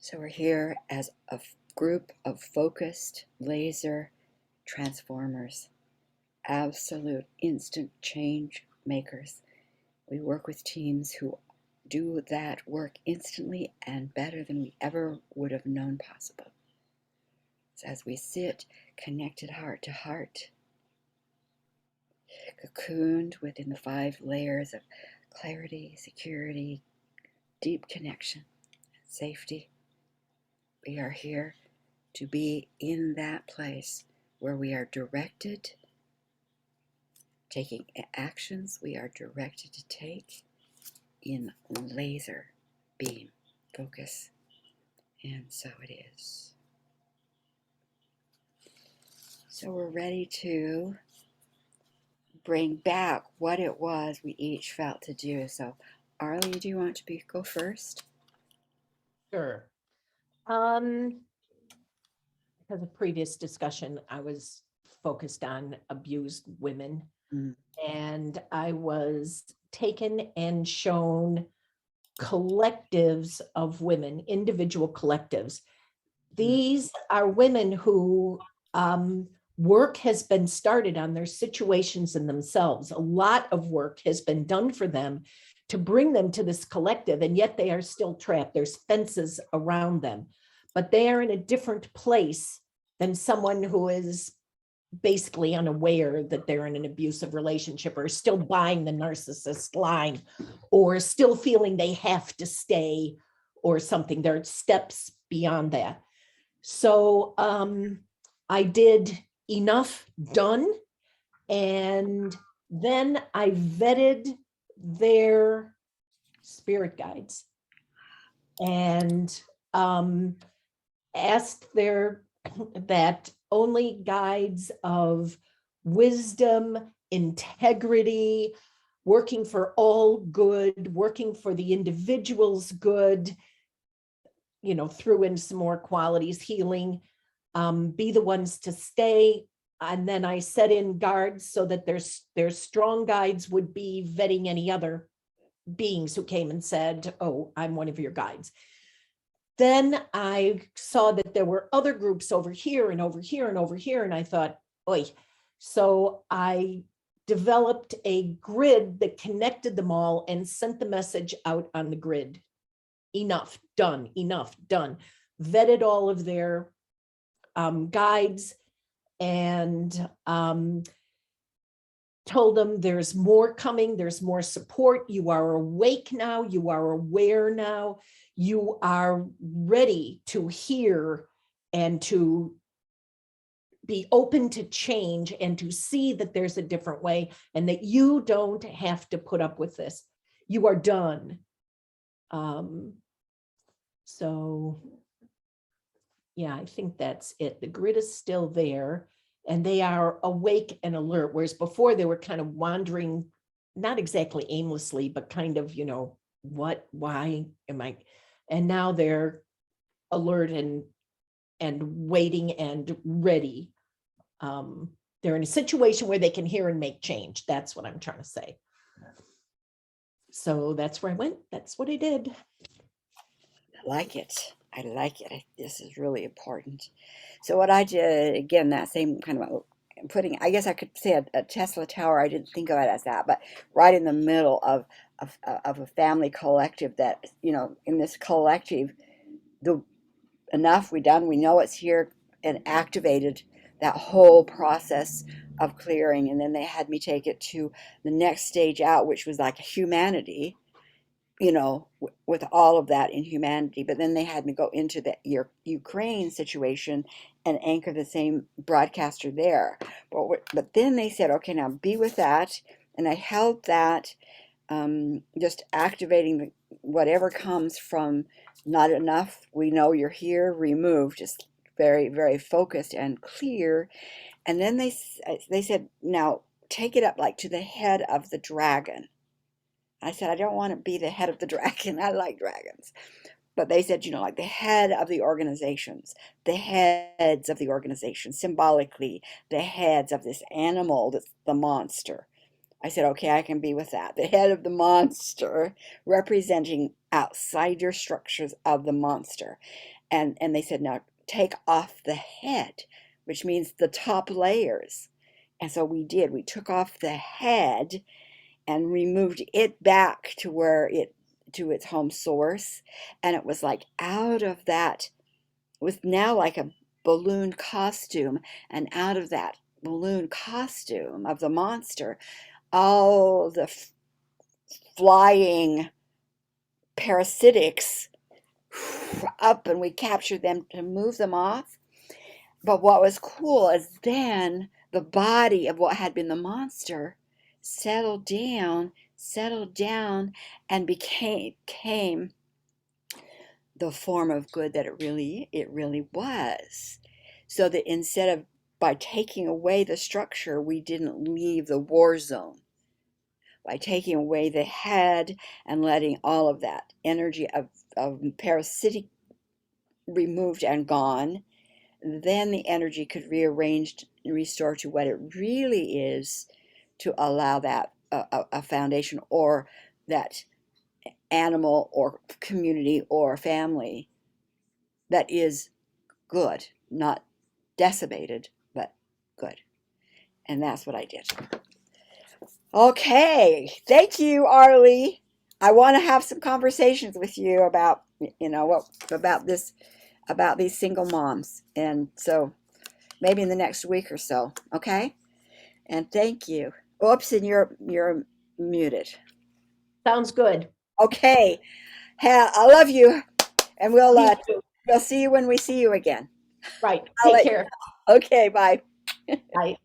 So we're here as a group of focused laser transformers, absolute instant change makers. We work with teams who do that work instantly and better than we ever would have known possible. So as we sit connected heart to heart, cocooned within the 5 layers of clarity, security, deep connection, safety, we are here to be in that place where we are directed, taking actions we are directed to take in laser beam focus. And so it is. So we're ready to bring back what it was we each felt to do. So Arlie, do you want to go first? Sure. Because of previous discussion, I was focused on abused women. And I was taken and shown collectives of women, individual collectives. These are women who work has been started on their situations and themselves. A lot of work has been done for them to bring them to this collective, and yet they are still trapped. There's fences around them, but they are in a different place than someone who is basically unaware that they're in an abusive relationship, or still buying the narcissist line, or still feeling they have to stay or something. There are steps beyond that. So I did enough done, and then I vetted their spirit guides and asked that only guides of wisdom, integrity, working for all good, working for the individual's good, threw in some more qualities, healing, be the ones to stay. And then I set in guards so that their strong guides would be vetting any other beings who came and said, oh, I'm one of your guides. Then I saw that there were other groups over here and over here and over here. And I thought, oi. So I developed a grid that connected them all and sent the message out on the grid. Enough, done, enough, done. Vetted all of their guides and told them there's more coming, there's more support. You are awake now, you are aware now, you are ready to hear and to be open to change and to see that there's a different way and that you don't have to put up with this. You are done. So yeah, I think that's it. The grid is still there and they are awake and alert. Whereas before they were kind of wandering, not exactly aimlessly, but kind of, what, why am I? And now they're alert and waiting and ready. They're in a situation where they can hear and make change. That's what I'm trying to say. So that's where I went. That's what I did. I like it. I like it. This is really important. So what I did, again, that same kind of putting, I guess I could say a Tesla tower. I didn't think of it as that, but right in the middle of a family collective that, in this collective, enough we done, we know it's here, and activated that whole process of clearing. And then they had me take it to the next stage out, which was like humanity, with all of that in humanity. But then they had me go into the Ukraine situation and anchor the same broadcaster there. But then they said, okay, now be with that. And I held that, just activating whatever comes from not enough, we know you're here, remove, just very, very focused and clear. And then they said, now take it up like to the head of the dragon. I said, I don't want to be the head of the dragon. I like dragons. But they said, like the head of the organizations, the heads of the organization, symbolically, the heads of this animal, that's the monster. I said, okay, I can be with that. The head of the monster, representing outsider structures of the monster. And they said, now take off the head, which means the top layers. And so we did. We took off the head and removed it back to to its home source. And it was like out of that, with now like a balloon costume, and out of that balloon costume of the monster, all the flying parasitics up, and we captured them to move them off. But what was cool is then the body of what had been the monster settled down, and became the form of good that it really was. So that instead of, by taking away the structure, we didn't leave the war zone. By taking away the head and letting all of that energy of parasitic removed and gone, then the energy could rearrange and restore to what it really is, to allow that a foundation, or that animal or community or family that is good, not decimated, but good. And that's what I did. Okay, thank you, Arlie. I want to have some conversations with you about, about these single moms. And so maybe in the next week or so, okay? And thank you. Oops, and you're muted. Sounds good. Okay. I love you, and You too. we'll see you when we see you again. Right. I'll Take let you care. know. Okay, bye. Bye.